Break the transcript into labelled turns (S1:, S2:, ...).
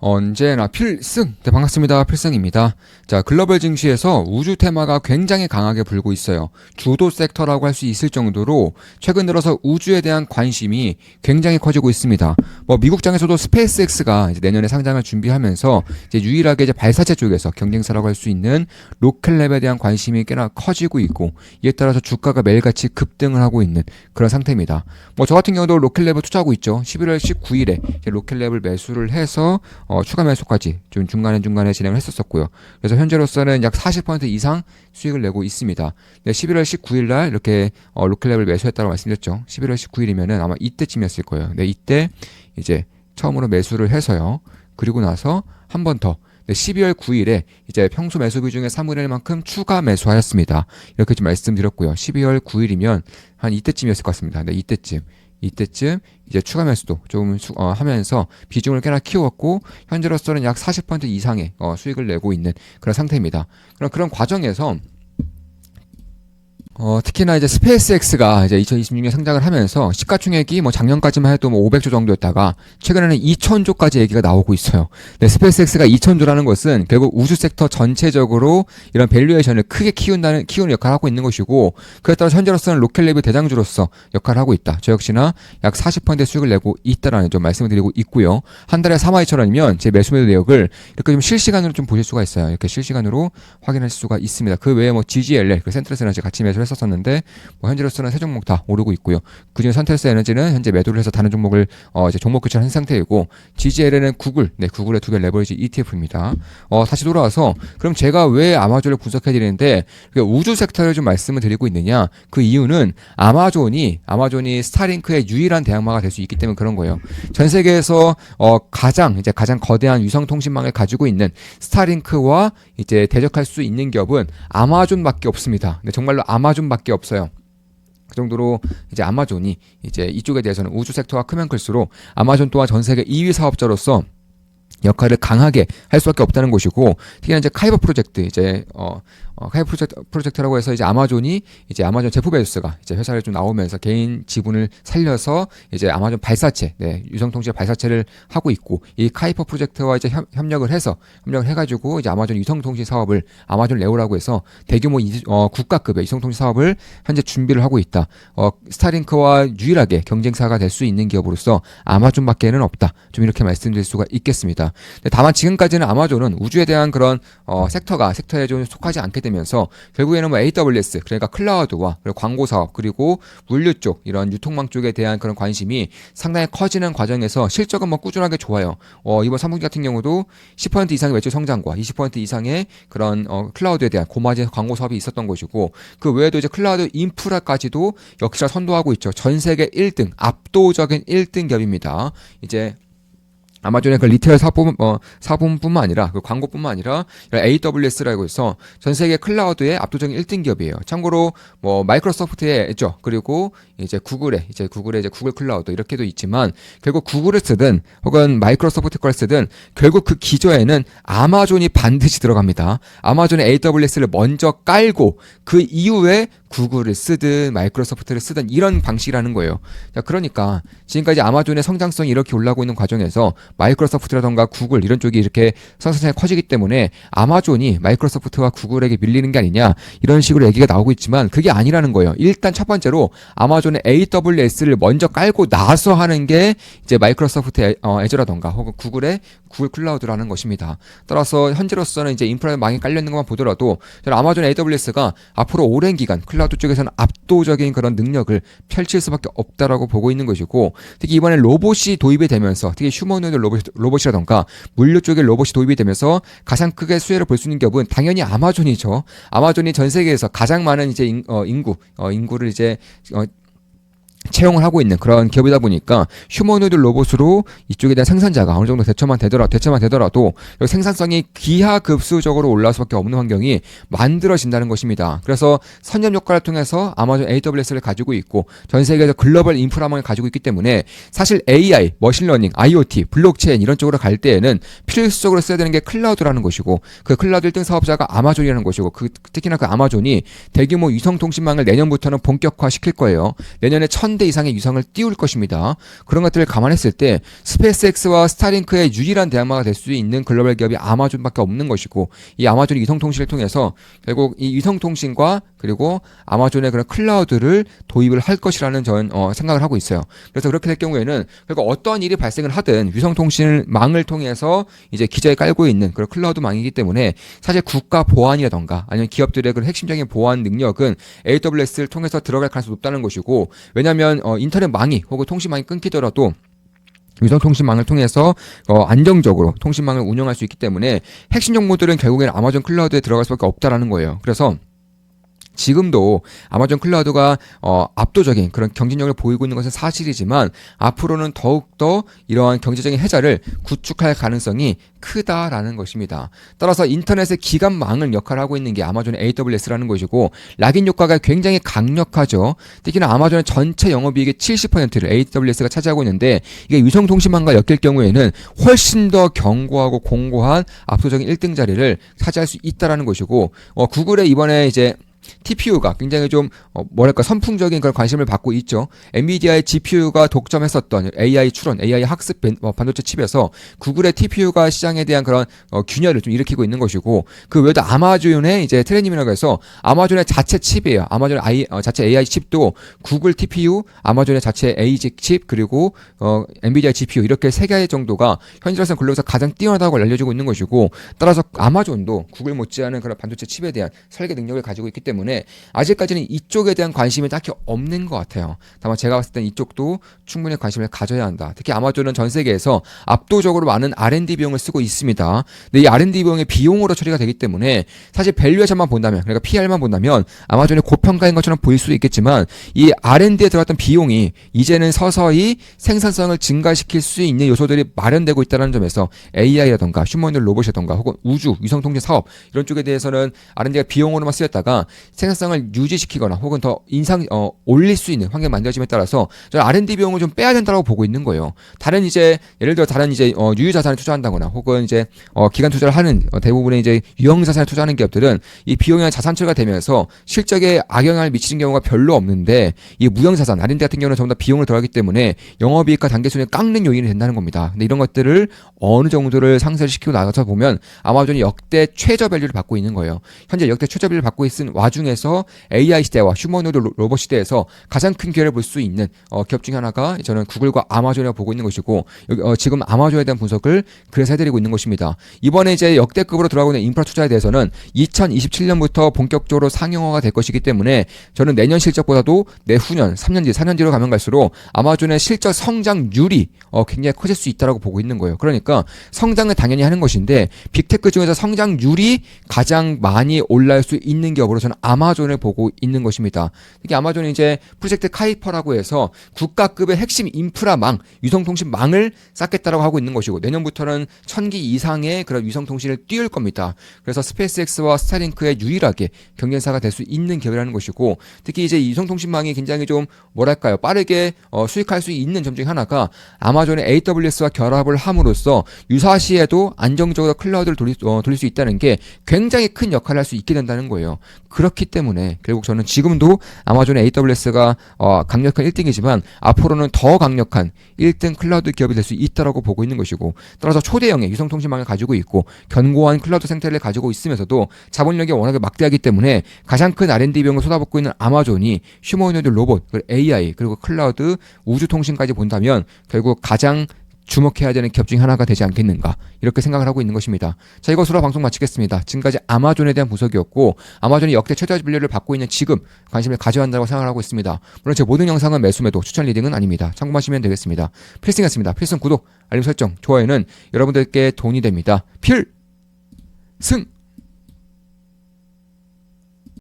S1: 언제나 필승! 네, 반갑습니다. 필승입니다. 자, 글로벌 증시에서 우주 테마가 굉장히 강하게 불고 있어요. 주도 섹터라고 할 수 있을 정도로 최근 들어서 우주에 대한 관심이 굉장히 커지고 있습니다. 미국장에서도 스페이스X가 이제 내년에 상장을 준비하면서 이제 유일하게 이제 발사체 쪽에서 경쟁사라고 할 수 있는 로켓랩에 대한 관심이 꽤나 커지고 있고, 이에 따라서 주가가 매일같이 급등을 하고 있는 그런 상태입니다. 저 같은 경우도 로켓랩을 투자하고 있죠. 11월 19일에 로켓랩을 매수를 해서 추가 매수까지 좀 중간에 진행을 했었고요. 그래서 현재로서는 약 40% 이상 수익을 내고 있습니다. 네, 11월 19일 날 이렇게 로켓랩을 매수했다고 말씀드렸죠. 11월 19일이면은 아마 이때쯤이었을 거예요. 네, 이때 이제 처음으로 매수를 해서요. 그리고 나서 한 번 더 12월 9일에 이제 평소 매수 비중의 3분의 1만큼 추가 매수하였습니다. 이렇게 좀 말씀드렸고요. 12월 9일이면 한 이때쯤이었을 것 같습니다. 네, 이때쯤 이제 추가 매수도 좀 하면서 비중을 꽤나 키웠고, 현재로서는 약 40% 이상의 수익을 내고 있는 그런 상태입니다. 그런 과정에서 특히나 이제 스페이스X가 이제 2026년 상장을 하면서 시가총액이 작년까지만 해도 500조 정도였다가 최근에는 2000조까지 얘기가 나오고 있어요. 네, 스페이스X가 2000조라는 것은 결국 우주 섹터 전체적으로 이런 밸류에이션을 크게 키우는 역할을 하고 있는 것이고, 그에 따라서 현재로서는 로켓랩의 대장주로서 역할을 하고 있다. 저 역시나 약 40%의 수익을 내고 있다라는 좀 말씀을 드리고 있고요. 한 달에 42,000원이면 제 매수 내역을 이렇게 좀 실시간으로 좀 보실 수가 있어요. 이렇게 실시간으로 확인할 수가 있습니다. 그 외에 GGLL, 센트러스 에너지 같이 매수를 했었는데 현재로서는 세 종목 다 오르고 있고요. 그중에 선텔스 에너지는 현재 매도를 해서 다른 종목을 이제 종목 교체를 한 상태이고, GGLL은 구글의 두 배 레버리지 ETF입니다. 다시 돌아와서 그럼 제가 왜 아마존을 분석해 드리는데 우주 섹터를 좀 말씀을 드리고 있느냐? 그 이유는 아마존이 스타링크의 유일한 대항마가 될 수 있기 때문에 그런 거예요. 전 세계에서 가장 거대한 위성 통신망을 가지고 있는 스타링크와 이제 대적할 수 있는 기업은 아마존밖에 없습니다. 근데 정말로 아마존밖에 없어요. 그 정도로 이제 아마존이 이제 이쪽에 대해서는 우주 섹터가 크면 클수록 아마존 또한 전 세계 2위 사업자로서 역할을 강하게 할 수밖에 없다는 것이고, 특히나 이제 카이버 프로젝트 카이버 프로젝트라고 해서 이제 아마존이 이제 아마존 제프 베조스가 이제 회사를 좀 나오면서 개인 지분을 살려서 이제 아마존 발사체, 유성통신 발사체를 하고 있고, 이 카이퍼 프로젝트와 이제 협력을 해가지고 이제 아마존 유성통신 사업을 아마존 레오라고 해서 대규모 국가급의 유성통신 사업을 현재 준비를 하고 있다. 스타링크와 유일하게 경쟁사가 될 수 있는 기업으로서 아마존밖에는 없다. 좀 이렇게 말씀드릴 수가 있겠습니다. 다만 지금까지는 아마존은 우주에 대한 그런 섹터에 좀 속하지 않게 되면서 결국에는 AWS, 그러니까 클라우드와 그리고 광고 사업, 그리고 물류 쪽, 이런 유통망 쪽에 대한 그런 관심이 상당히 커지는 과정에서 실적은 꾸준하게 좋아요. 이번 3분기 같은 경우도 10% 이상의 매출 성장과 20% 이상의 그런 클라우드에 대한 고마진 광고 사업이 있었던 것이고, 그 외에도 이제 클라우드 인프라까지도 역시나 선도하고 있죠. 전 세계 1등, 압도적인 1등 기업입니다. 이제 아마존의 그 리테일 사본뿐만 아니라 그 광고뿐만 아니라 AWS라고 해서 전 세계 클라우드의 압도적인 1등 기업이에요. 참고로 마이크로소프트에 있죠. 그리고 이제 구글의 구글 클라우드 이렇게도 있지만, 결국 구글을 쓰든 혹은 마이크로소프트 걸 쓰든 결국 그 기저에는 아마존이 반드시 들어갑니다. 아마존의 AWS를 먼저 깔고 그 이후에 구글을 쓰든 마이크로소프트를 쓰든 이런 방식이라는 거예요. 자, 그러니까 지금까지 아마존의 성장성이 이렇게 올라가고 있는 과정에서 마이크로소프트라던가 구글 이런 쪽이 이렇게 성장성이 커지기 때문에 아마존이 마이크로소프트와 구글에게 밀리는 게 아니냐, 이런 식으로 얘기가 나오고 있지만 그게 아니라는 거예요. 일단 첫 번째로 아마존의 AWS를 먼저 깔고 나서 하는 게 이제 마이크로소프트 애저라던가 혹은 구글 클라우드라는 것입니다. 따라서 현재로서는 이제 인프라망이 깔려 있는 것만 보더라도 저는 아마존 AWS가 앞으로 오랜 기간 클라우드 쪽에서는 압도적인 그런 능력을 펼칠 수밖에 없다라고 보고 있는 것이고, 특히 이번에 로봇이 도입이 되면서, 특히 휴머노이드 로봇이라던가 물류 쪽에 로봇이 도입이 되면서 가장 크게 수혜를 볼 수 있는 기업은 당연히 아마존이죠. 아마존이 전 세계에서 가장 많은 이제 인구를 이제 채용을 하고 있는 그런 기업이다 보니까 휴머노이드 로봇으로 이쪽에 대한 생산자가 어느 정도 대처만 되더라도 생산성이 기하급수적으로 올라갈 수밖에 없는 환경이 만들어진다는 것입니다. 그래서 선점 효과를 통해서 아마존 AWS를 가지고 있고 전 세계에서 글로벌 인프라망을 가지고 있기 때문에 사실 AI, 머신러닝, IoT, 블록체인 이런 쪽으로 갈 때에는 필수적으로 써야 되는 게 클라우드라는 것이고, 그 클라우드 1등 사업자가 아마존이라는 것이고, 특히나 그 아마존이 대규모 위성통신망을 내년부터는 본격화시킬 거예요. 내년에 1,000 1000대 이상의 유성을 띄울 것입니다. 그런 것들을 감안했을 때 스페이스X와 스타링크의 유일한 대항마가 될 수 있는 글로벌 기업이 아마존밖에 없는 것이고, 이 아마존이 위성통신을 통해서 결국 이 위성통신과 그리고 아마존의 그런 클라우드를 도입을 할 것이라는 저는 생각을 하고 있어요. 그래서 그렇게 될 경우에는 결국 어떠한 일이 발생을 하든 위성통신망을 통해서 이제 기저에 깔고 있는 그런 클라우드망이기 때문에 사실 국가 보안이라던가 아니면 기업들의 그런 핵심적인 보안 능력은 AWS를 통해서 들어갈 가능성이 높다는 것이고, 왜냐하면 인터넷망이 혹은 통신망이 끊기더라도 위성통신망을 통해서 안정적으로 통신망을 운영할 수 있기 때문에 핵심 정보들은 결국에는 아마존 클라우드에 들어갈 수밖에 없다라는 거예요. 그래서 지금도 아마존 클라우드가 압도적인 그런 경쟁력을 보이고 있는 것은 사실이지만 앞으로는 더욱더 이러한 경제적인 혜자를 구축할 가능성이 크다라는 것입니다. 따라서 인터넷의 기간망을 역할을 하고 있는 게 아마존의 AWS라는 것이고, 락인 효과가 굉장히 강력하죠. 특히나 아마존의 전체 영업이익의 70%를 AWS가 차지하고 있는데, 이게 위성통신망과 엮일 경우에는 훨씬 더 견고하고 공고한 압도적인 1등 자리를 차지할 수 있다라는 것이고, 구글의 이번에 이제 TPU가 굉장히 좀 선풍적인 그런 관심을 받고 있죠. 엔비디아의 GPU가 독점했었던 AI 추론, AI 학습 반도체 칩에서 구글의 TPU가 시장에 대한 그런 균열을 좀 일으키고 있는 것이고, 그 외에도 아마존의 이제 트레님이라고 해서 아마존의 자체 칩이에요. 아마존의 자체 AI 칩도 구글 TPU, 아마존의 자체 AI 칩, 그리고 엔비디아 GPU 이렇게 세 개 정도가 현재로서는 글로벌에서 가장 뛰어나다고 알려지고 있는 것이고, 따라서 아마존도 구글 못지않은 그런 반도체 칩에 대한 설계 능력을 가지고 있기 때문에 아직까지는 이쪽에 대한 관심이 딱히 없는 것 같아요. 다만 제가 봤을 땐 이쪽도 충분히 관심을 가져야 한다. 특히 아마존은 전 세계에서 압도적으로 많은 R&D 비용을 쓰고 있습니다. 근데 이 R&D 비용이 비용으로 처리가 되기 때문에 사실 밸류에이션만 본다면, 그러니까 PR만 본다면 아마존이 고평가인 것처럼 보일 수도 있겠지만, 이 R&D에 들어갔던 비용이 이제는 서서히 생산성을 증가시킬 수 있는 요소들이 마련되고 있다는 점에서 AI라던가 휴머노id 로봇이라던가 혹은 우주, 위성통신 사업 이런 쪽에 대해서는 R&D가 비용으로만 쓰였다가 생산성을 유지시키거나 혹은 더 올릴 수 있는 환경이 만들어짐에 따라서 저는 R&D 비용을 좀 빼야 된다고 보고 있는 거예요. 다른 이제 예를 들어 다른 이제 유유 자산을 투자한다거나 혹은 이제 기간 투자를 하는 대부분의 이제 유형 자산을 투자하는 기업들은 이 비용이 자산 처리가 되면서 실적에 악영향을 미치는 경우가 별로 없는데, 이 무형 자산 R&D 같은 경우는 전부 다 비용을 들어가기 때문에 영업이익과 단계순을 깎는 요인이 된다는 겁니다. 근데 이런 것들을 어느 정도를 상쇄를 시키고 나가서 보면 아마존이 역대 최저 밸류를 받고 있는 거예요. 현재 역대 최저 밸류를 받고 있는 와중에서 AI 시대와 휴머노이드 로봇 시대에서 가장 큰 기회를 볼 수 있는 기업 중에 하나가 저는 구글과 아마존이라고 보고 있는 것이고, 지금 아마존에 대한 분석을 그래서 해드리고 있는 것입니다. 이번에 이제 역대급으로 들어가고 있는 인프라 투자에 대해서는 2027년부터 본격적으로 상용화가 될 것이기 때문에 저는 내년 실적보다도 내후년, 3년 뒤, 4년 뒤로 가면 갈수록 아마존의 실적 성장률이 굉장히 커질 수 있다고 보고 있는 거예요. 그러니까 성장을 당연히 하는 것인데 빅테크 중에서 성장률이 가장 많이 올라올 수 있는 기업으로 저는 아마존을 보고 있는 것입니다. 특히 아마존이 이제 프로젝트 카이퍼라고 해서 국가급의 핵심 인프라망, 위성통신망을 쌓겠다라고 하고 있는 것이고, 내년부터는 1000기 이상의 그런 위성통신을 띄울 겁니다. 그래서 스페이스X와 스타링크의 유일하게 경쟁사가 될 수 있는 기업이라는 것이고, 특히 이제 위성통신망이 굉장히 좀 빠르게 수익할 수 있는 점 중에 하나가 아마존의 AWS와 결합을 함으로써 유사시에도 안정적으로 클라우드를 돌릴 수 있다는 게 굉장히 큰 역할을 할 수 있게 된다는 거예요. 그렇기 때문에 결국 저는 지금도 아마존의 AWS가 강력한 1등이지만 앞으로는 더 강력한 1등 클라우드 기업이 될 수 있다고 보고 있는 것이고, 따라서 초대형의 위성통신망을 가지고 있고 견고한 클라우드 생태를 가지고 있으면서도 자본력이 워낙에 막대하기 때문에 가장 큰 R&D 비용을 쏟아붓고 있는 아마존이 휴머노이드 로봇, AI, 그리고 클라우드, 우주통신까지 본다면 결국 가장 주목해야 되는 기업 중에 하나가 되지 않겠는가, 이렇게 생각을 하고 있는 것입니다. 자, 이것으로 방송 마치겠습니다. 지금까지 아마존에 대한 분석이었고, 아마존이 역대 최저 밸류를 받고 있는 지금 관심을 가져야 한다고 생각을 하고 있습니다. 물론 제 모든 영상은 매수 매도 추천 리딩은 아닙니다. 참고하시면 되겠습니다. 필승이었습니다. 필승 구독, 알림 설정, 좋아요는 여러분들께 돈이 됩니다. 필승!